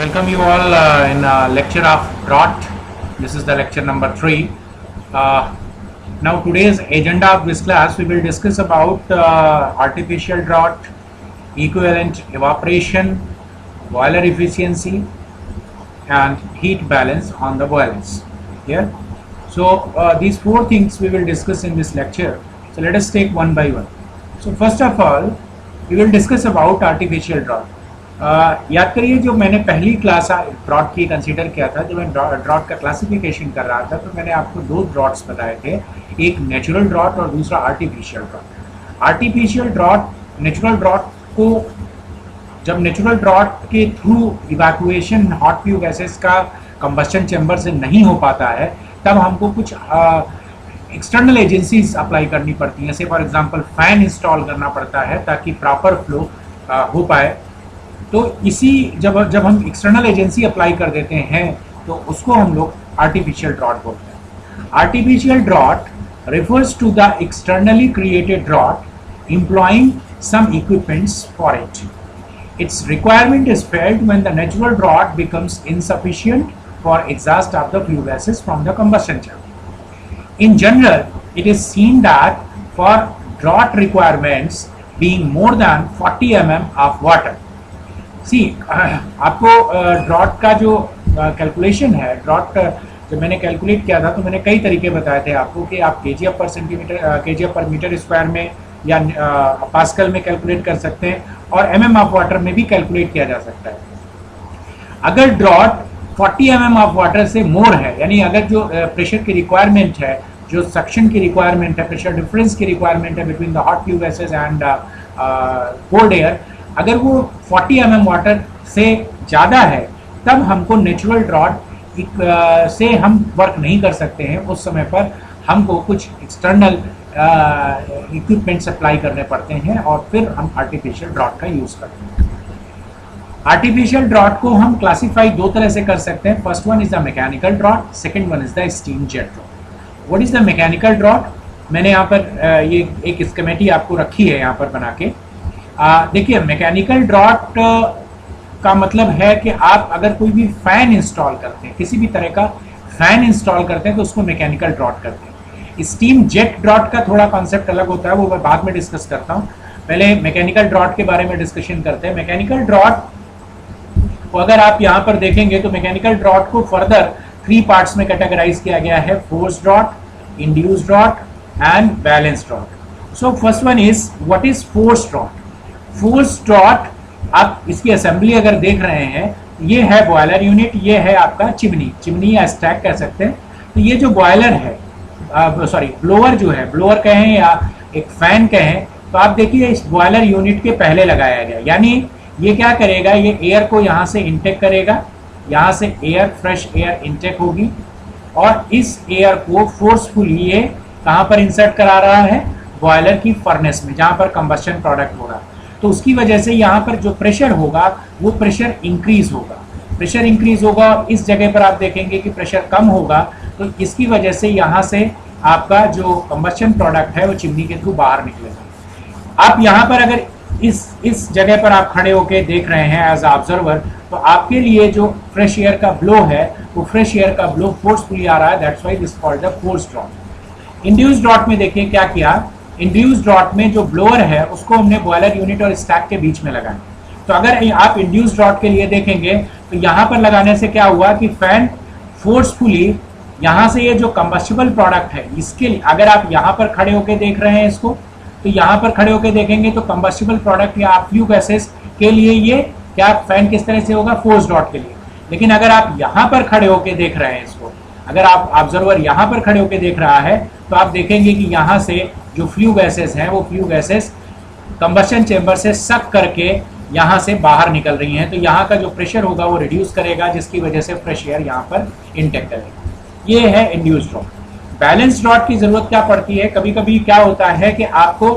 Welcome you all in lecture of drought. This is the lecture number 3. Now today's agenda of this class, we will discuss about artificial drought, equivalent evaporation, boiler efficiency and heat balance on the boilers. Here, so these four things we will discuss in this lecture. So let us take one by one. So first of all, we will discuss about artificial drought. याद करिए जो मैंने पहली class drought की consider किया था, जब मैं ड्रॉट का क्लासिफिकेशन कर रहा था तो मैंने आपको दो ड्रॉट्स बताए थे, एक नेचुरल ड्रॉट और दूसरा artificial draught. Artificial draught, natural draught को जब नेचुरल ड्रॉट के through evacuation hot fume gases का कंबस्शन चैम्बर से नहीं हो पाता है, तब हमको कुछ एक्सटर्नल एजेंसीज अप्लाई करनी पड़ती हैं। जैसे फॉर एग्जांपल फैन इंस्टॉल करना पड़ता है ताकि प्रॉपर फ्लो हो पाए। तो इसी जब हम एक्सटर्नल एजेंसी अप्लाई कर देते हैं तो उसको हम लोग आर्टिफिशियल ड्रॉट बोलते हैं। Artificial draught refers to the externally created drought employing some equipments for it. Its requirement is felt when the natural drought becomes insufficient for exhaust of the flue gases from the combustion chamber. In general, it is seen that for drought requirements being more than 40 mm of water, आपको drought का जो calculation है, drought जब मैंने calculate किया था तो मैंने कई तरीके बताए थे आपको कि आप केजीएफ पर सेंटीमीटर, केजीएफ पर मीटर स्क्वायर में या पास्कल में कैलकुलेट कर सकते हैं और एमएम ऑफ वाटर में भी कैलकुलेट किया जा सकता है। अगर ड्रॉट 40 mm ऑफ वाटर से मोर है, यानी अगर जो प्रेशर की रिक्वायरमेंट है, जो सक्शन की रिक्वायरमेंट है, प्रेशर डिफरेंस की रिक्वायरमेंट है between the hot fume gases and cold air, अगर वो 40 mm वाटर से ज़्यादा है, तब हमको नेचुरल ड्रॉट से हम वर्क नहीं कर सकते हैं। उस समय पर हमको कुछ एक्सटर्नल इक्विपमेंट सप्लाई करने पड़ते हैं और फिर हम आर्टिफिशियल ड्रॉट का यूज़ करते हैं। आर्टिफिशियल ड्रॉट को हम क्लासीफाई दो तरह से कर सकते हैं। First one is the mechanical draught, second one is the steam jet draught. What is the mechanical draught? मैंने यहाँ पर ये एक स्कीमेटी आपको रखी है यहाँ पर बना के। देखिए, मैकेनिकल ड्रॉट का मतलब है कि आप अगर कोई भी फैन इंस्टॉल करते हैं, किसी भी तरह का फैन इंस्टॉल करते हैं तो उसको मैकेनिकल ड्रॉट करते हैं। स्टीम जेट ड्रॉट का थोड़ा कॉन्सेप्ट अलग होता है, वो मैं बाद में डिस्कस करता हूँ। पहले मैकेनिकल ड्रॉट के बारे में डिस्कशन करते हैं। मैकेनिकल ड्रॉट को अगर आप यहाँ पर देखेंगे तो मैकेनिकल ड्रॉट को फर्दर 3 पार्ट्स में कैटेगराइज किया गया है: force draught, induced draught and balance draught. So first one is what is force draught. Force draught, आप इसकी असेंबली अगर देख रहे हैं, ये है बॉयलर यूनिट, ये है आपका चिमनी या स्टैक कह सकते हैं। तो ये जो बॉयलर है, ब्लोअर जो है, ब्लोअर कहें या एक फैन कहें, तो आप देखिए इस बॉयलर यूनिट के पहले लगाया गया। यानी ये क्या करेगा, ये एयर को यहाँ से इंटेक करेगा, यहाँ से एयर, फ्रेश एयर इंटेक होगी और इस एयर को फोर्सफुली ये कहाँ पर इंसर्ट करा रहा है, बॉयलर की फर्नेस में, जहाँ पर कंबस्शन प्रोडक्ट हो रहा है। तो उसकी वजह से यहाँ पर जो प्रेशर होगा वो प्रेशर इंक्रीज होगा, प्रेशर इंक्रीज होगा। इस जगह पर आप देखेंगे कि प्रेशर कम होगा, तो इसकी वजह से यहाँ से आपका जो कंबस्शन प्रोडक्ट है वो चिमनी के थ्रू बाहर निकलेगा। आप यहाँ पर अगर इस जगह पर आप खड़े होकर देख रहे हैं एज ऑब्जर्वर, तो आपके लिए जो फ्रेश एयर का ब्लो है, वो फ्रेश एयर का ब्लो फोर्सफुली आ रहा है। That's why this called the force draught. Induced draught में देखिए क्या किया, इंड्यूस्ड ड्रॉट में जो ब्लोअर है उसको हमने बॉयलर यूनिट और स्टैक के बीच में लगाया। तो अगर आप इंड्यूस्ड ड्रॉट के लिए देखेंगे तो यहाँ पर लगाने से क्या हुआ कि फैन फोर्सफुली यहाँ से ये जो कंबस्टिबल प्रोडक्ट है, इसके लिए अगर आप यहाँ पर खड़े होकर देख रहे हैं इसको, तो यहाँ पर खड़े होकर देखेंगे तो कंबस्टिबल प्रोडक्ट या फ्लू गैसेस के लिए ये क्या फैन किस तरह से होगा, फोर्स ड्रॉट के लिए। लेकिन अगर आप यहाँ पर खड़े होकर देख रहे हैं इसको, अगर आप ऑब्जर्वर यहाँ पर खड़े होकर देख रहा है, तो आप देखेंगे कि यहाँ से जो फ्लू गैसेस हैं वो फ्लू गैसेस कंबस्शन चेंबर से सक करके यहाँ से बाहर निकल रही हैं। तो यहाँ का जो प्रेशर होगा वो रिड्यूस करेगा, जिसकी वजह से फ्रेश एयर यहाँ पर इंटेक करेगा। ये है इंड्यूस्ड ड्रॉट। बैलेंस ड्रॉट की जरूरत क्या पड़ती है, कभी कभी क्या होता है कि आपको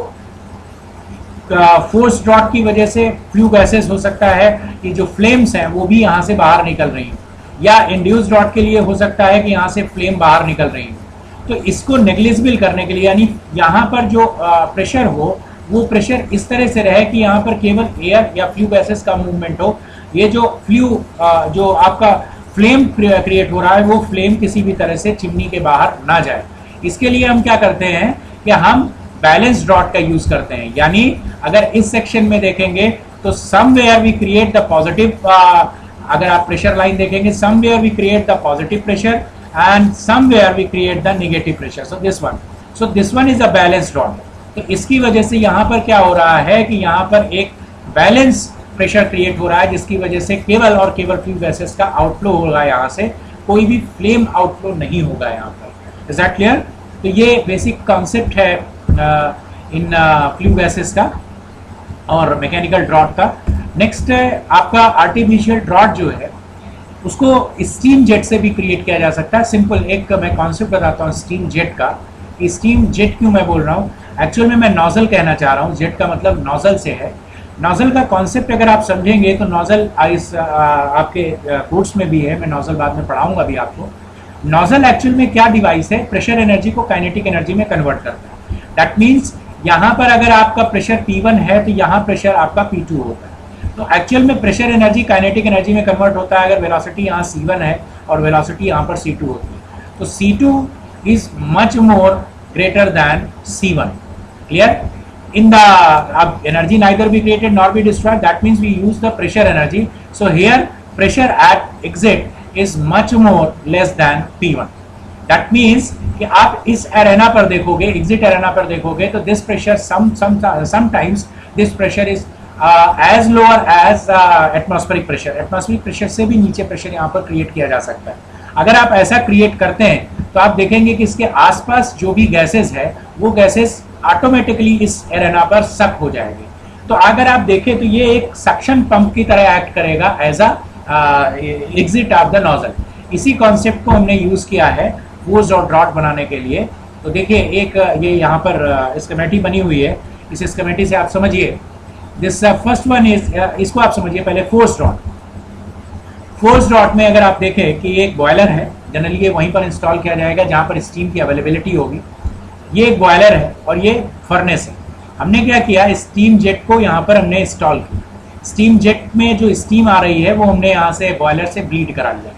फोर्स ड्रॉट की वजह से फ्लू गैसेस हो सकता है कि जो फ्लेम्स हैं वो भी यहाँ से बाहर निकल रही हैं, या इंड्यूस्ड ड्रॉट के लिए हो सकता है कि यहाँ से फ्लेम बाहर निकल रही है। तो इसको नेग्लिजिबल करने के लिए, यानी यहाँ पर जो प्रेशर हो वो प्रेशर इस तरह से रहे कि यहाँ पर केवल एयर या फ्लू गैसेस का मूवमेंट हो, ये जो जो आपका फ्लेम क्रिएट हो रहा है वो फ्लेम किसी भी तरह से चिमनी के बाहर ना जाए। इसके लिए हम क्या करते हैं कि हम बैलेंस ड्रॉट का यूज करते हैं, यानी अगर इस सेक्शन में देखेंगे तो somewhere we create the positive, अगर आप प्रेशर लाइन देखेंगे somewhere we create the positive pressure and somewhere we create the negative pressure. So this one is a balance draught. तो इसकी वजह से यहाँ पर क्या हो रहा है कि यहाँ पर एक बैलेंस प्रेशर क्रिएट हो रहा है, जिसकी वजह से केवल और केवल फ्लू गैसेस का आउटफ्लो होगा, यहाँ से कोई भी फ्लेम आउटफ्लो नहीं होगा यहाँ पर। Is that clear? तो ये बेसिक कॉन्सेप्ट है इन फ्लू गैसेस का और मैकेनिकल ड्रॉट का। नेक्स्ट है आपका आर्टिफिशियल ड्रॉट जो है उसको स्टीम जेट से भी क्रिएट किया जा सकता है। सिंपल एक मैं कॉन्सेप्ट बताता हूँ स्टीम जेट का। स्टीम जेट क्यों मैं बोल रहा हूँ, एक्चुअल में मैं नोजल कहना चाह रहा हूँ, जेट का मतलब नोजल से है। नोजल का कॉन्सेप्ट अगर आप समझेंगे तो नोजल इस आपके कोर्स में भी है, मैं नोजल बाद में पढ़ाऊंगा भी आपको। नोजल एक्चुअल में क्या डिवाइस है, प्रेशर एनर्जी को काइनेटिक एनर्जी में कन्वर्ट करता है। दैट मीन्स यहाँ पर अगर आपका प्रेशर P1 है तो यहाँ प्रेशर आपका P2 होता है। तो एक्चुअल में प्रेशर एनर्जी काइनेटिक एनर्जी में कन्वर्ट होता है अगर वेलोसिटी यहाँ C1 है और वेलोसिटी यहाँ पर C2 होती है। तो C2 is much more greater than C1। Clear? In the energy neither be created nor be destroyed, that means we use the pressure energy. So here pressure at exit is much more less than P1. That means कि आप इस arena पर देखोगे, exit arena पर देखोगे तो this pressure sometimes this pressure is as lower as atmospheric pressure। Atmospheric pressure से भी नीचे प्रेशर यहाँ पर क्रिएट किया जा सकता है। अगर आप ऐसा क्रिएट करते हैं तो आप देखेंगे कि इसके आसपास जो भी गैसेस है वो गैसेस ऑटोमेटिकली इस एरेना पर सक हो जाएगी। तो अगर आप देखें तो ये एक सक्शन पंप की तरह एक्ट करेगा as a exit of the nozzle. इसी कॉन्सेप्ट को हमने यूज किया है फोर्स और ड्रॉट बनाने के लिए। तो देखिए एक ये यहाँ पर स्कीमेटिक बनी हुई है, इस स्कीमेटिक से आप समझिए। दिस फर्स्ट वन इज, इसको आप समझिए पहले फोर्स ड्रॉट। फोर्स ड्रॉट में अगर आप देखें कि एक बॉयलर है, जनरली ये वहीं पर इंस्टॉल किया जाएगा जहाँ पर स्टीम की अवेलेबिलिटी होगी। ये एक बॉयलर है और ये फर्नेस है। हमने क्या किया, स्टीम जेट को यहाँ पर हमने इंस्टॉल किया। स्टीम जेट में जो स्टीम आ रही है वो हमने यहाँ से बॉयलर से ब्लीड करा लिया।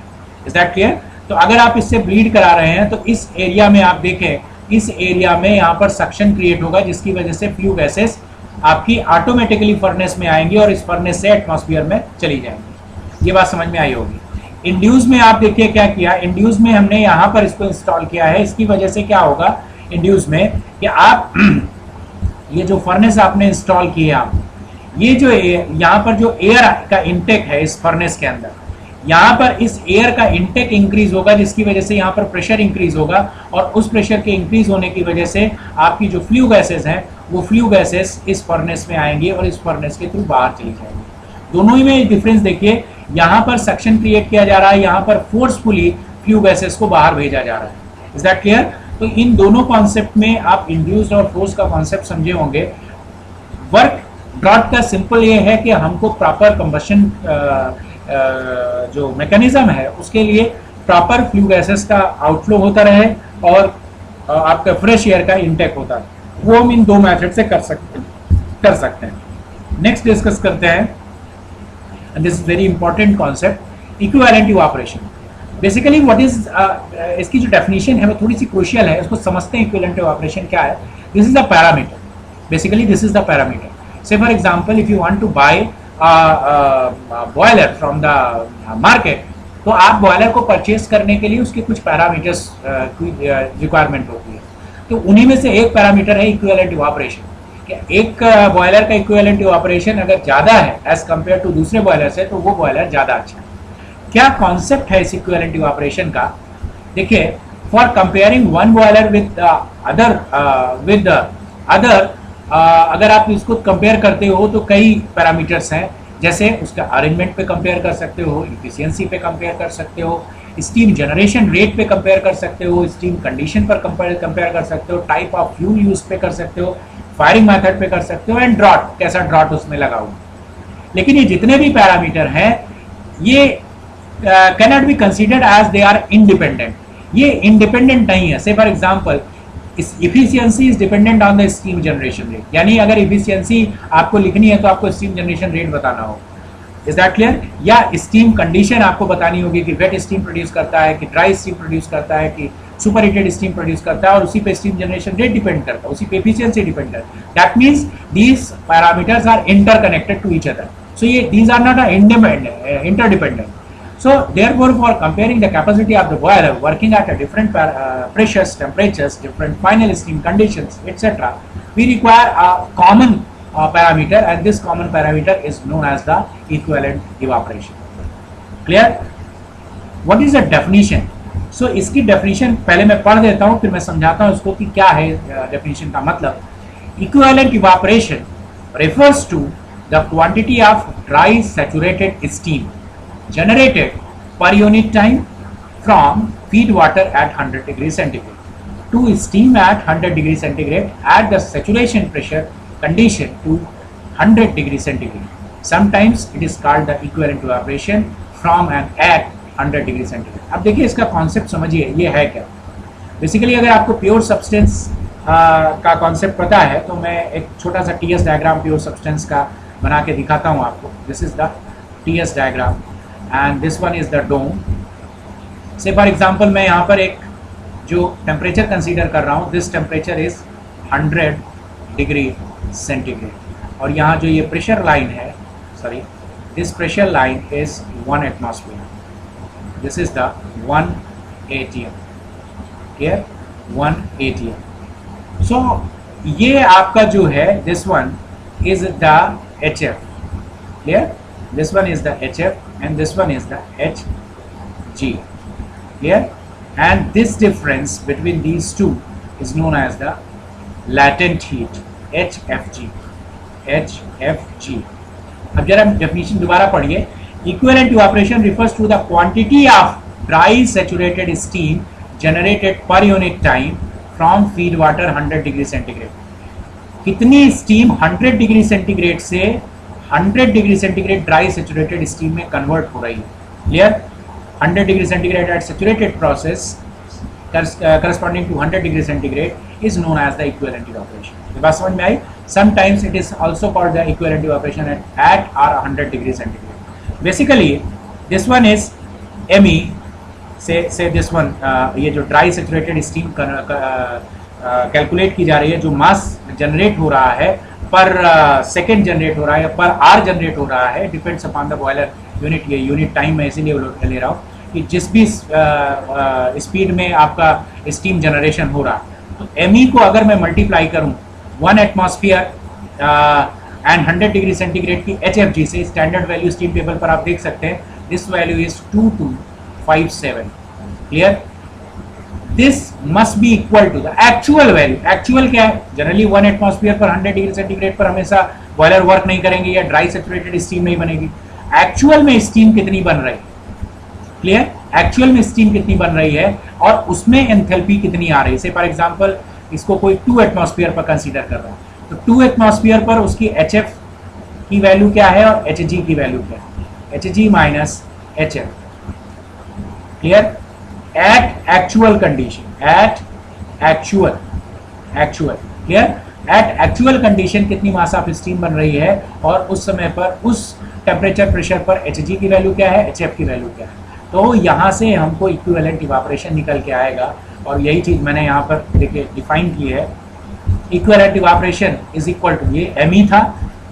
Is that clear? तो अगर आप इससे ब्लीड करा रहे हैं तो इस एरिया में आप देखें, इस एरिया में यहाँ पर सक्शन क्रिएट होगा जिसकी वजह से फ्लू गैसेस आपकी ऑटोमेटिकली फर्नेस में आएंगी और इस फर्नेस से एटमॉस्फेयर में चली जाएंगी। ये बात समझ में आई होगी। इंड्यूस में आप देखिए क्या किया, इंड्यूस में हमने यहाँ पर इसको इंस्टॉल किया है। इसकी वजह से क्या होगा इंड्यूस में कि आप ये जो फर्नेस आपने इंस्टॉल किया, ये जो यहाँ पर जो एयर का इंटेक है इस फर्नेस के अंदर, यहाँ पर इस एयर का इंटेक इंक्रीज होगा जिसकी वजह से यहाँ पर प्रेशर इंक्रीज होगा और उस प्रेशर के इंक्रीज होने की वजह से आपकी जो फ्लू गैसेस हैं वो फ्लू गैसेस इस फर्नेस में आएंगी और इस फर्नेस के थ्रू बाहर चली जाएंगी। दोनों ही में डिफरेंस देखिए, यहाँ पर सक्शन क्रिएट किया जा रहा है, यहाँ पर फोर्सफुली फ्लू गैसेस को बाहर भेजा जा रहा है। Is that clear? तो इन दोनों कॉन्सेप्ट में आप इंड्यूस्ड और फोर्स का कॉन्सेप्ट समझे होंगे। वर्क ड्रॉट का सिंपल ये है कि हमको प्रॉपर कंबशन जो मैकेनिज्म है उसके लिए प्रॉपर फ्लू गैसेस का आउटफ्लो होता रहे और आपका फ्रेश एयर का इंटेक होता है, वो हम इन दो मेथड से कर सकते हैं। नेक्स्ट डिस्कस करते हैं, and this is very important concept, equivalent evaporation. Basically what is इसकी जो डेफिनेशन है वो थोड़ी सी क्रूशियल है, उसको समझते हैं इक्विवेलेंट इवेपोरेशन क्या है। This is the parameter, basically this is the parameter. So for example if you want to buy boiler from the market, तो आप बॉयलर को परचेज करने के लिए उसके कुछ पैरामीटर्स की रिक्वायरमेंट होती है। तो उन्हीं में से एक पैरामीटर है इक्विवेलेंट इवेपोरेशन। एक बॉयलर का इक्विवेलेंट इवेपोरेशन अगर ज़्यादा है एज कम्पेयर टू दूसरे बॉयलर से, तो वो बॉयलर ज़्यादा अच्छा है। क्या कॉन्सेप्ट है इस इक्विवेलेंट इवेपोरेशन का? देखिए, for comparing one boiler with other, अगर आप इसको कंपेयर करते हो तो कई पैरामीटर्स हैं, जैसे उसका अरेंजमेंट पे कंपेयर कर सकते हो, इफिशियंसी पे कंपेयर कर सकते हो, स्टीम जनरेशन रेट पे कंपेयर कर सकते हो, स्टीम कंडीशन पर कंपेयर कर सकते हो, टाइप ऑफ फ्यूल यूज पे कर सकते हो, फायरिंग मेथड पे कर सकते हो, एंड ड्रॉट, कैसा ड्रॉट उसमें लगा हुआ। लेकिन ये जितने भी पैरामीटर हैं ये can not be considered as they are independent. ये इंडिपेंडेंट नहीं है। Say for example efficiency is dependent on the steam generation rate, यानी अगर इफिशियंसी आपको लिखनी है तो आपको स्टीम जनरेशन रेट बताना हो। Is that clear? या स्टीम कंडीशन आपको बतानी होगी कि वेट स्टीम प्रोड्यूस करता है कि ड्राई स्टीम प्रोड्यूस करता है कि सुपर हीटेड स्टीम प्रोड्यूस करता है, और उसी पे स्टीम जनरेशन रेट डिपेंड करता है, उसी पे एफिशिएंसी डिपेंड करता है. That means these parameters are interconnected to each other. So ये these are not interdependent. So therefore, for comparing the capacity of the boiler working at a different pressures, temperatures, different final steam conditions, etc., we require a common parameter, and this common parameter is known as the equivalent evaporation. Clear? What is the definition? So इसकी definition पहले मैं पढ़ देता हूँ, फिर मैं समझाता हूँ इसको कि क्या है definition का मतलब. Equivalent evaporation refers to the quantity of dry saturated steam generated per unit time from feed water at 100 degrees centigrade to steam at 100 degrees centigrade at the saturation pressure condition to 100 degrees centigrade. Sometimes it is called the equivalent evaporation from and at 100 degrees centigrade. अब देखिए इसका concept समझिए, ये है क्या. Basically अगर आपको pure substance का कॉन्सेप्ट पता है तो मैं एक छोटा सा टीएस डायग्राम प्योर सब्सटेंस का बना के दिखाता हूँ आपको. This is the TS diagram and this one is the dome. Say for example मैं यहाँ पर एक जो टेम्परेचर कंसीडर कर रहा हूँ, this temperature is 100 degree centigrade, और यहाँ जो ये प्रेशर लाइन है, sorry, this pressure line is 1 atmosphere. This is the 1 atm. Here 1 atm. So ये आपका जो है this one is the HF. Clear? This one is the HF and this one is the HG. Here, and this difference between these two is known as the latent heat, HFG. HFG. अब जरा definition दोबारा पढ़िए. Equivalent evaporation refers to the quantity of dry saturated steam generated per unit time from feed water 100 degree centigrade. कितनी steam 100 degree centigrade से 100 degree centigrade dry saturated steam में convert हो रही है. Clear? 100 degree centigrade at saturated process corresponding to 100 degree centigrade is known as the equivalent evaporation. ये बात समझ में आई? Sometimes it is also called the equivalent evaporation at or 100 degree centigrade. Basically, this one is ME. Say this one, ये जो dry saturated steam calculate की जा रही है, जो मास जनरेट हो रहा है पर सेकेंड जनरेट हो रहा है या पर आर जनरेट हो रहा है, depends upon the boiler unit. ये यूनिट टाइम में इसीलिए ले रहा हूँ कि जिस भी स्पीड में आपका स्टीम जनरेशन हो रहा है, तो एमई को अगर मैं मल्टीप्लाई करूँ 1 एटमॉस्फेयर एंड 100 डिग्री सेंटीग्रेड की HFG से, स्टैंडर्ड वैल्यू स्टीम टेबल पर आप देख सकते हैं, this value is 2257. Clear? This must be equal to the actual value. Actual क्या है? जनरली 1 एटमॉस्फेयर पर 100 डिग्री सेंटीग्रेड पर हमेशा बॉयलर वर्क नहीं करेंगे या ड्राई सेचुरेटेड स्टीम नहीं बनेगी. एक्चुअल में स्टीम कितनी बन रही है? क्लियर? एक्चुअल में स्टीम कितनी बन रही है और उसमें एंथैल्पी कितनी आ रही है. से फॉर एग्जांपल इसको कोई 2 एटमॉस्फेयर पर कंसीडर कर रहा है, तो 2 एटमॉस्फेयर पर उसकी HF की वैल्यू क्या है और HG की वैल्यू क्या है? HG minus HF. Clear? at actual condition, at actual clear, at actual condition कितनी मास ऑफ स्टीम बन रही है और उस समय पर उस टेम्परेचर प्रेशर पर HG की वैल्यू क्या है, HF की वैल्यू क्या है. तो यहाँ से हमको इक्विवेलेंट इवापोरेशन निकल के आएगा, और यही चीज़ मैंने यहाँ पर देखिए डिफाइन की है. Equivalent evaporation is equal to, ये ME था,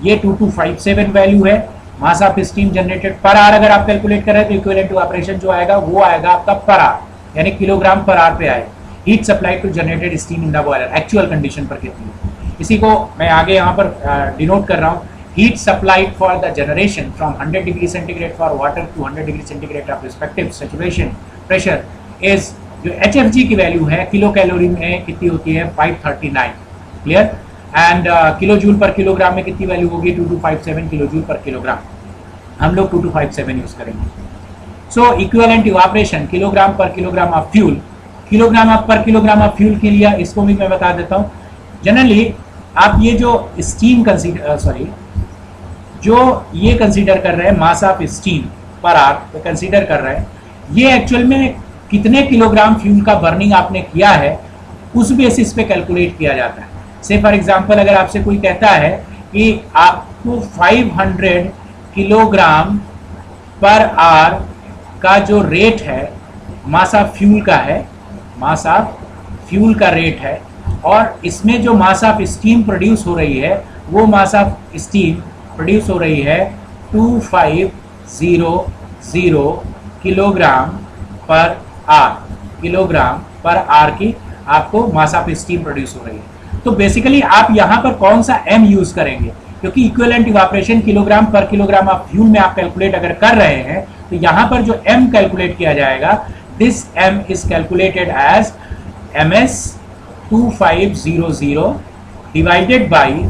ये 2257 वैल्यू है, mass of steam generated per R अगर आप कैलकुलेट करें तो इक्विवेलेंट इवापोरेशन जो आएगा वो आएगा आपका पर आर, यानी किलोग्राम पर आर पे आएगा. Heat supply to generated steam in the boiler actual condition पर कितनी है, इसी को मैं आगे यहाँ पर डिनोट कर रहा हूँ. Heat supplied for the generation from 100 degree centigrade for water to 100 degree centigrade of respective saturation pressure is, जो HFG की वैल्यू है किलो कैलोरी में कितनी होती है, 539. Clear? And kilo joule per kilogram में कितनी वैल्यू होगी, 2257 किलो जूल पर किलोग्राम. हम लोग 2257 यूज करेंगे. सो इक्विवेलेंट इवापोरेशन किलोग्राम पर किलोग्राम ऑफ फ्यूल, किलोग्राम पर किलोग्राम ऑफ फ्यूल के लिए इसको भी मैं बता देता हूँ. जनरली आप ये जो स्टीम कंसीडर जो ये कंसीडर कर रहे हैं मास ऑफ स्टीम पर आर कंसीडर कर रहे हैं, ये एक्चुअल में कितने किलोग्राम फ्यूल का बर्निंग आपने किया है उस बेसिस पे कैलकुलेट किया जाता है. से फॉर एग्जांपल अगर आपसे कोई कहता है कि आपको 500 किलोग्राम पर आर का जो रेट है मास ऑफ फ्यूल का है, मास ऑफ फ्यूल का रेट है, और इसमें जो मास ऑफ स्टीम प्रोड्यूस हो रही है वो मास ऑफ स्टीम प्रोड्यूस हो रही है 2500 किलोग्राम पर आर, किलोग्राम पर आर की आपको मास ऑफ स्टीम प्रोड्यूस हो रही है। तो बेसिकली आप यहाँ पर कौन सा एम यूज करेंगे, क्योंकि इक्विवेलेंट इवापोरेशन किलोग्राम पर किलोग्राम ऑफ फ्यूल में आप कैलकुलेट अगर कर रहे हैं तो यहाँ पर जो एम कैलकुलेट किया जाएगा, this M is calculated as ms 2500 divided by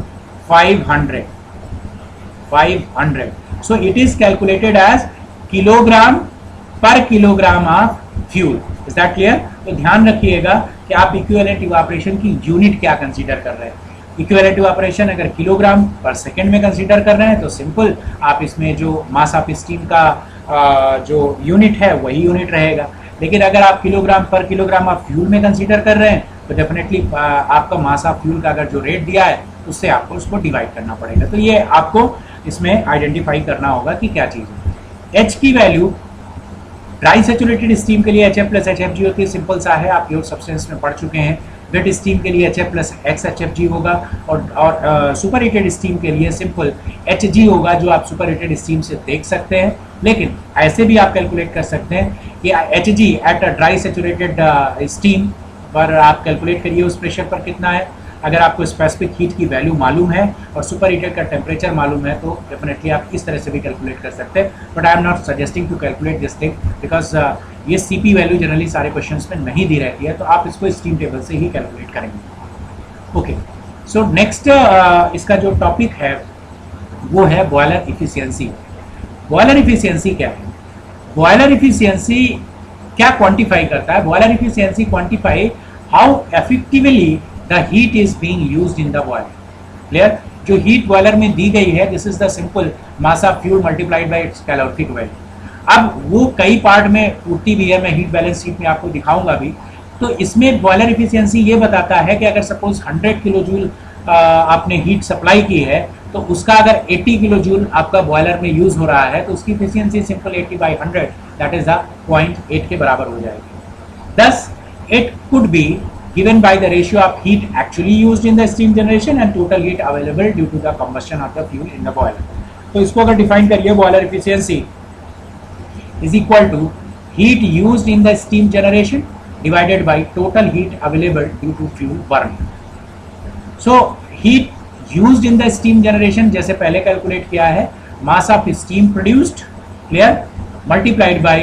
500, so it is calculated as kilogram पर kilogram of fuel. Is that clear? तो ध्यान रखिएगा कि आप इक्विवेलेंट इवापोरेशन की यूनिट क्या कंसीडर कर रहे हैं। इक्विवेलेंट इवापोरेशन अगर किलोग्राम पर सेकंड में कंसीडर कर रहे हैं तो सिंपल आप इसमें जो मास ऑफ स्टीम का जो यूनिट है वही यूनिट रहेगा। लेकिन अगर आप किलोग्राम पर किलोग्राम ऑफ फ्यूल में कंसीडर कर रहे हैं तो डेफिनेटली आपका मास ऑफ फ्यूल का अगर जो रेट दिया है उससे आपको उसको डिवाइड करना पड़ेगा। तो ये आपको इसमें आइडेंटिफाई करना होगा कि क्या चीज़ है। एच की वैल्यू ड्राई सेचुरेटेड स्टीम के लिए HF प्लस HFG होती है, सिंपल सा है, आप प्योर सब्सटेंस में पढ़ चुके हैं। वेट स्टीम के लिए HF प्लस XHFG होगा, और सुपर हीटेड स्टीम के लिए सिंपल HG होगा, जो आप सुपर हीटेड स्टीम से देख सकते हैं। लेकिन ऐसे भी आप कैलकुलेट कर सकते हैं कि HG at dry saturated steam पर आप कैलकुलेट करिए उस प्रेशर पर कितना है। अगर आपको स्पेसिफिक हीट की वैल्यू मालूम है और सुपर हीटेड का टेम्परेचर मालूम है तो डेफिनेटली आप इस तरह से भी कैलकुलेट कर सकते हैं। But I am not suggesting to calculate this thing because ये CP वैल्यू जनरली सारे क्वेश्चंस में नहीं दी रहती है, तो आप इसको स्टीम टेबल से ही कैलकुलेट करेंगे। ओके, सो नेक्स्ट इसका जो टॉपिक है वो है बॉयलर इफिशियंसी। बॉयलर इफिशियंसी क्या है? बॉयलर इफिशियंसी क्या क्वांटिफाई करता है? Boiler efficiency quantify how effectively the heat is being used in the boiler. Clear? जो हीट बॉयलर में दी गई है, this is the simple mass of fuel multiplied by it's calorific value. अब वो कई पार्ट में पूर्ति भी है, मैं हीट बैलेंस शीट में आपको दिखाऊंगा भी। तो इसमें बॉयलर इफिशियंसी ये बताता है कि अगर सपोज 100 किलो जूल आपने हीट सप्लाई की है तो उसका अगर 80 किलो जूल आपका बॉयलर में यूज हो रहा है तो उसकी efficiency simple 80/100 that is the 0.8 के बराबर हो जाएगी। Thus, it could be given by the ratio of heat actually used in the steam generation and total heat available due to the combustion of the fuel in the boiler. तो इसको अगर define करिए, boiler efficiency is equal to heat used in the steam generation divided by total heat available due to fuel burn. So heat used in the steam generation जैसे पहले calculate किया है, mass of steam produced, clear, multiplied by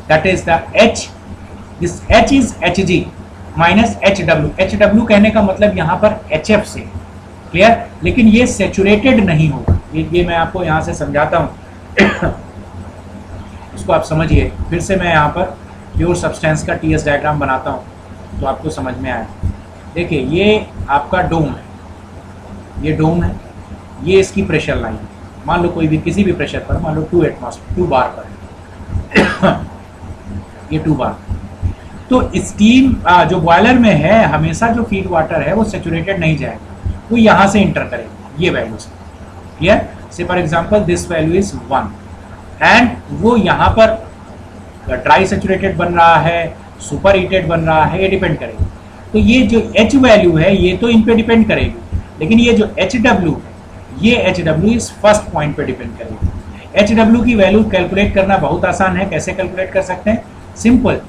that is the H. This H is Hg minus HW कहने का मतलब यहाँ पर HF से, क्लियर। लेकिन ये सेचुरेटेड नहीं होगा, ये मैं आपको यहाँ से समझाता हूँ इसको आप समझिए। फिर से मैं यहाँ पर प्योर सब्सटेंस का TS डायग्राम बनाता हूँ तो आपको समझ में आए। देखिए ये आपका डोम है, ये डोम है, ये इसकी प्रेशर लाइन है। मान लो कोई भी किसी भी प्रेशर पर, मान लो 2 बार पर ये 2 बार। तो स्टीम जो बॉयलर में है हमेशा जो फीड वाटर है वो सेचुरेटेड नहीं जाएगा, वो यहाँ से इंटर करेगा ये वैल्यू से, क्लियर। से for example this value is 1 and वो यहाँ पर ड्राई सेचुरेटेड बन रहा है, सुपर हीटेड बन रहा है, ये डिपेंड करेगा। तो ये जो H वैल्यू है ये तो इन पे डिपेंड करेगी, लेकिन ये जो HW ये HW इस फर्स्ट पॉइंट पे डिपेंड करेगी। HW की वैल्यू कैलकुलेट करना बहुत आसान है। कैसे कैलकुलेट कर सकते हैं? सिंपल,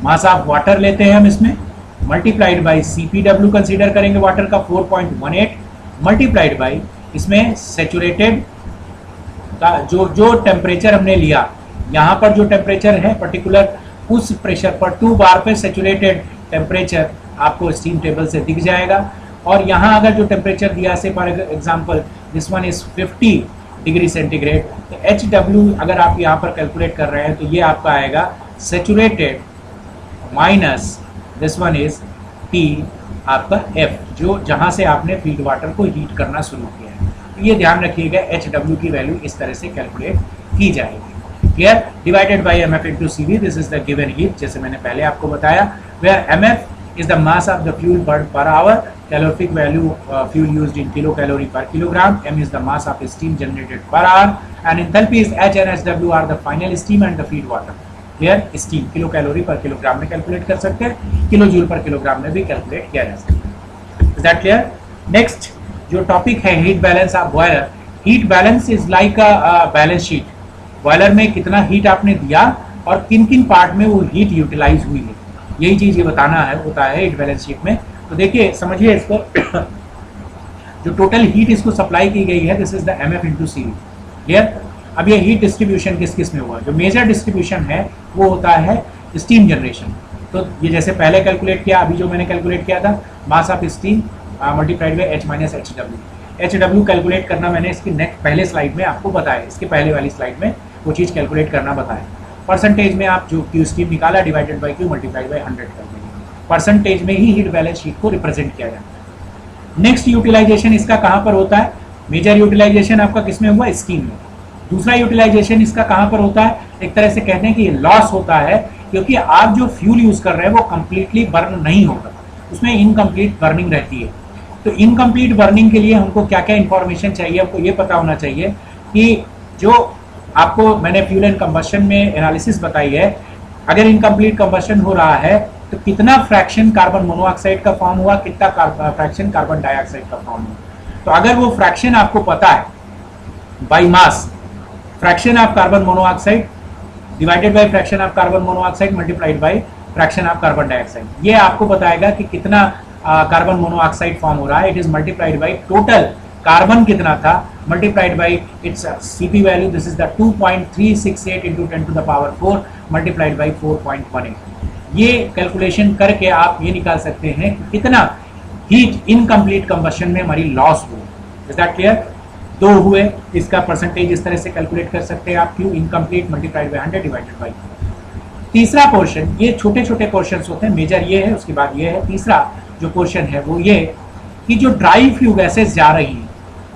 मास ऑफ वाटर लेते हैं हम इसमें, मल्टीप्लाइड बाई CPW कंसीडर करेंगे वाटर का 4.18 मल्टीप्लाइड बाई इसमें सेचुरेटेड का जो टेम्परेचर हमने लिया, यहाँ पर जो टेम्परेचर है पर्टिकुलर उस प्रेशर पर 2 बार पे सेचुरेटेड टेम्परेचर आपको स्टीम टेबल से दिख जाएगा। और यहाँ अगर जो टेम्परेचर दिया से for example this one is 50 degree centigrade, तो HW अगर आप यहाँ पर कैलकुलेट कर रहे हैं तो ये आपका आएगा saturated minus this one is T आपका F, जो जहाँ से आपने फील्ड वाटर को हीट करना शुरू किया है। तो ये ध्यान रखिएगा, HW की वैल्यू इस तरह से कैलकुलेट की जाएगी, clear. Divided by MF into CV, this is the given heat, जैसे मैंने पहले आपको बताया, where MF is the mass of the fuel burned per hour. Calorific value fuel used in kilocalorie per kilogram. M is the mass of steam generated per hour. And enthalpy is H and HW are the final steam and the feed water. Here steam kilocalorie per kilogram में calculate कर सकते हैं, kilojoule पर kilogram में भी calculate किया जा सकता है. Is that clear? Next जो टॉपिक है heat balance of boiler. Heat balance is like a balance sheet. Boiler में कितना हीट आपने दिया और किन किन पार्ट में वो हीट यूटिलाइज हुई है, यही चीज ये बताना है होता है हीट बैलेंस शीट में. तो देखिए समझिए इसको. जो टोटल हीट इसको सप्लाई की गई है, this is the MF into C. Clear? अब ये हीट डिस्ट्रीब्यूशन किस किस में हुआ. जो मेजर डिस्ट्रीब्यूशन है वो होता है स्टीम जनरेशन. तो ये जैसे पहले कैलकुलेट किया, अभी जो मैंने कैलकुलेट किया था मास of steam multiplied by H minus HW calculate करना मैंने इसकी नेक्स्ट पहले स्लाइड में आपको बताया, इसके पहले वाली स्लाइड में वो चीज़ कैलकुलेट करना बताया. परसेंटेज में आप जो क्यू स्टीम निकाला divided by Q multiplied by 100 कर देंगे. परसेंटेज में ही हीट बैलेंस शीट को रिप्रेजेंट किया जाता है. नेक्स्ट यूटिलाइजेशन इसका कहाँ पर होता है. मेजर यूटिलाइजेशन आपका किस में हुआ, स्टीम में. दूसरा यूटिलाइजेशन इसका कहाँ पर होता है, एक तरह से कहते हैं कि लॉस होता है, क्योंकि आप जो फ्यूल यूज कर रहे हैं वो कंप्लीटली बर्न नहीं होगा, उसमें इनकम्प्लीट बर्निंग रहती है. तो इनकम्प्लीट बर्निंग के लिए हमको क्या क्या इंफॉर्मेशन चाहिए, हमको ये पता होना चाहिए कि जो आपको मैंने फ्यूल एंड कंबशन में एनालिसिस बताई है, अगर इनकम्प्लीट कंबशन हो रहा है तो कितना फ्रैक्शन कार्बन मोनोऑक्साइड का फॉर्म हुआ, कितना फ्रैक्शन कार्बन डाइऑक्साइड का फॉर्म हुआ. तो अगर वो फ्रैक्शन आपको पता है by mass, fraction of carbon monoxide divided by fraction of carbon monoxide multiplied by fraction of carbon dioxide, ये आपको बताएगा कि कितना कार्बन मोनोऑक्साइड फॉर्म हो रहा है. It is multiplied by total carbon कितना था multiplied by its CP value, this is the 2.368 into 10 to the power 4 multiplied by 4.18. ये कैलकुलेशन करके आप ये निकाल सकते हैं कि कितना हीट इनकम्प्लीट कंबशन में हमारी लॉस हुई. Is that clear? दो हुए, इसका परसेंटेज इस तरह से कैलकुलेट कर सकते हैं आप, Q incomplete multiplied by 100 divided by. तीसरा पोर्शन, ये छोटे छोटे पोर्शन होते हैं, मेजर ये है, उसके बाद ये है. तीसरा जो पोर्शन है वो ये कि जो ड्राई फ्लू गैसेस जा रही हैं,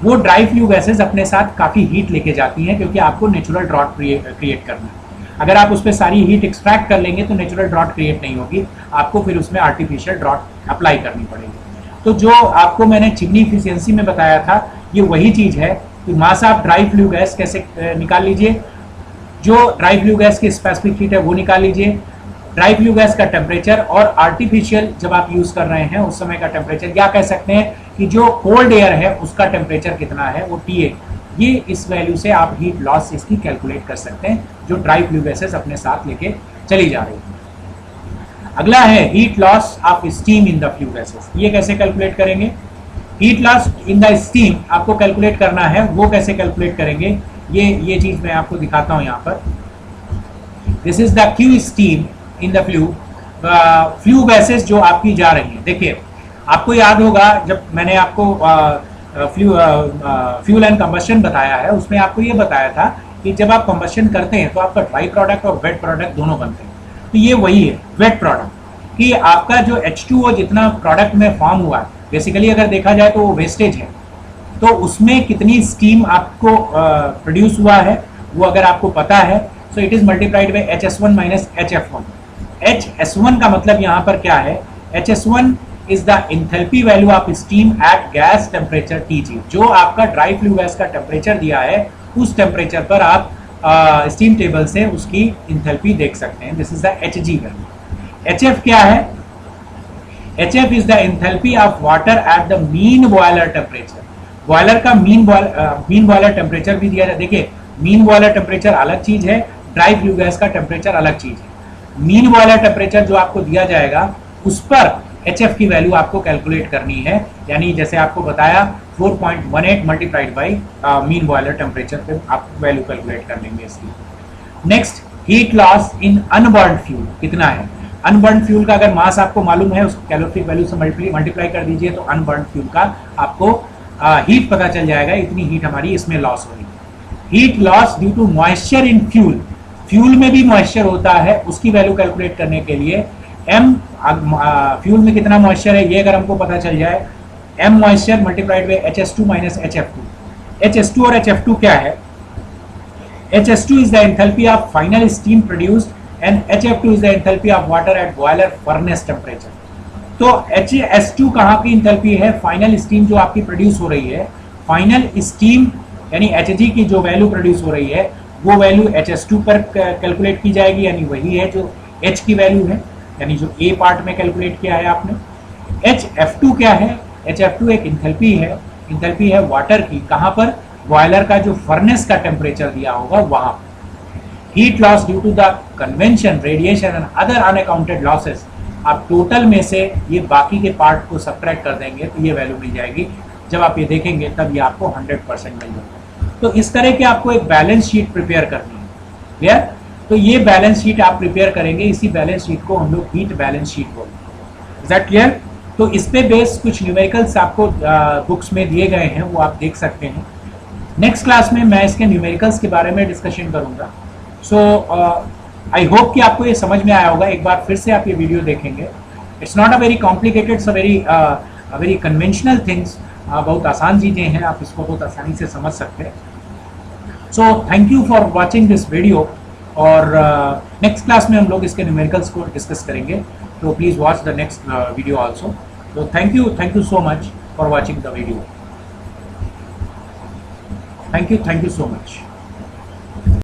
वो ड्राई फ्लू गैसेस अपने साथ काफ़ी हीट लेके जाती हैं, क्योंकि आपको नेचुरल ड्रॉट क्रिएट करना है. अगर आप उस पर सारी हीट एक्सट्रैक्ट कर लेंगे तो नेचुरल ड्रॉट क्रिएट नहीं होगी, आपको फिर उसमें आर्टिफिशियल ड्रॉट अप्लाई करनी पड़ेगी. तो जो आपको मैंने चिमनी इफिशियंसी में बताया था, ये वही चीज़ है कि mass of dry flue gas कैसे निकाल लीजिए, जो ड्राई फ्लू गैस की स्पेसिफिक हीट है वो निकाल लीजिए, ड्राई फ्लू गैस का टेम्परेचर और आर्टिफिशियल जब आप यूज कर रहे हैं उस समय का टेम्परेचर, या कह सकते हैं कि जो कोल्ड एयर है उसका टेम्परेचर कितना है, वो TA. ये इस वैल्यू से आप हीट लॉस इसकी कैलकुलेट कर सकते हैं, जो ड्राई फ्लू गैसेस अपने साथ लेके चली जा रही है. अगला है heat loss of steam in the flue gases. ये कैसे कैलकुलेट करेंगे. Heat loss in the steam आपको कैलकुलेट करना है, वो कैसे कैलकुलेट करेंगे, ये चीज मैं आपको दिखाता हूं यहाँ पर. This is the Q steam in the flue gases जो आपकी जा रही है. देखिए आपको याद होगा जब मैंने आपको फ्यूल एंड कंबशन बताया है, उसमें आपको ये बताया था कि जब आप कंबशन करते हैं तो आपका ड्राई प्रोडक्ट और वेट प्रोडक्ट दोनों बनते हैं. तो ये वही है वेट प्रोडक्ट कि आपका जो H2O जितना प्रोडक्ट में फॉर्म हुआ है, बेसिकली अगर देखा जाए तो वो वेस्टेज है. तो उसमें कितनी स्टीम आपको प्रोड्यूस हुआ है वो अगर आपको पता है, so it is multiplied by HS1 minus HF1. HS1 का मतलब यहाँ पर क्या है, HS1 is the enthalpy value of steam eight gas temperature TG. जो आपका ड्राई फ्लू गैस का टेम्परेचर दिया है उस टेम्परेचर पर आप स्टीम टेबल से उसकी एंथैल्पी देख सकते हैं. This is the HG value. HF क्या है, HF is the enthalpy of water at the mean boiler temperature. Boiler का मीन बॉयलर टेम्परेचर भी दिया जाए. देखिए मीन बॉयलर टेम्परेचर अलग चीज है, ड्राई फ्लू गैस का टेम्परेचर अलग चीज है. मीन बॉयलर टेम्परेचर जो आपको दिया जाएगा उस पर HF की वैल्यू आपको कैलकुलेट करनी है, यानी जैसे आपको बताया 4.18 multiplied by mean boiler temperature पे आप वैल्यू कैलकुलेट कर लेंगे इसकी. Next heat loss in unburn fuel कितना है. अनबर्न फ्यूल का अगर मास आपको मालूम है उसको कैलोरीफिक वैल्यू से मल्टीप्लाई कर दीजिए तो अनबर्न फ्यूल का आपको हीट पता चल जाएगा, इतनी हीट हमारी इसमें लॉस हो रही है. Heat loss due to moisture in fuel. Fuel में भी मॉइस्चर होता है, उसकी वैल्यू कैलकुलेट करने के लिए M फ्यूल में कितना मॉइस्चर है ये अगर हमको पता चल जाए, M moisture multiplied by HS2 minus HF2. HS2 और HF2 क्या है, HS2 is the enthalpy of final steam produced and HF2 is the enthalpy of water at boiler furnace temperature. तो HS2 कहाँ की इंथैल्पी है? फाइनल स्टीम जो आपकी produce हो रही है, फाइनल स्टीम यानी Hg की जो वैल्यू प्रोड्यूस हो रही है वो वैल्यू HS2 पर कैलकुलेट की जाएगी, यानी वही है जो H की वैल्यू है, यानी जो A पार्ट में कैलकुलेट किया है आपने। HF2 क्या है? HF2 एक इंथैल्पी है वाटर की, कहाँ पर? बॉयलर का जो फर्नेस का टेम्परेचर दिया होगा वहां। Heat loss due to the convection, radiation and other unaccounted losses, आप टोटल में से ये बाकी के पार्ट को सब्ट्रैक्ट कर देंगे तो ये वैल्यू मिल जाएगी। जब आप ये देखेंगे तब ये आपको 100% मिल जाएगा। तो इस तरह के आपको एक बैलेंस शीट प्रिपेयर करनी है, क्लियर? तो ये बैलेंस शीट आप प्रिपेयर करेंगे, इसी बैलेंस शीट को हम लोग हीट बैलेंस शीट बोलते हैं। Is that clear? तो इस पे बेस कुछ न्यूमेरिकल्स आपको बुक्स में दिए गए हैं, वो आप देख सकते हैं। नेक्स्ट क्लास में मैं इसके न्यूमेरिकल्स के बारे में डिस्कशन करूंगा। सो आई होप कि आपको ये समझ में आया होगा। एक बार फिर से आप ये वीडियो देखेंगे। It's not a very complicated, it's a very conventional things. बहुत आसान चीज़ें हैं, आप इसको बहुत आसानी से समझ सकते हैं। So thank you for watching this video, और नेक्स्ट क्लास में हम लोग इसके न्यूमेरिकल्स को डिस्कस करेंगे। तो please watch the next video also. तो thank you so much for watching the video. Thank you so much.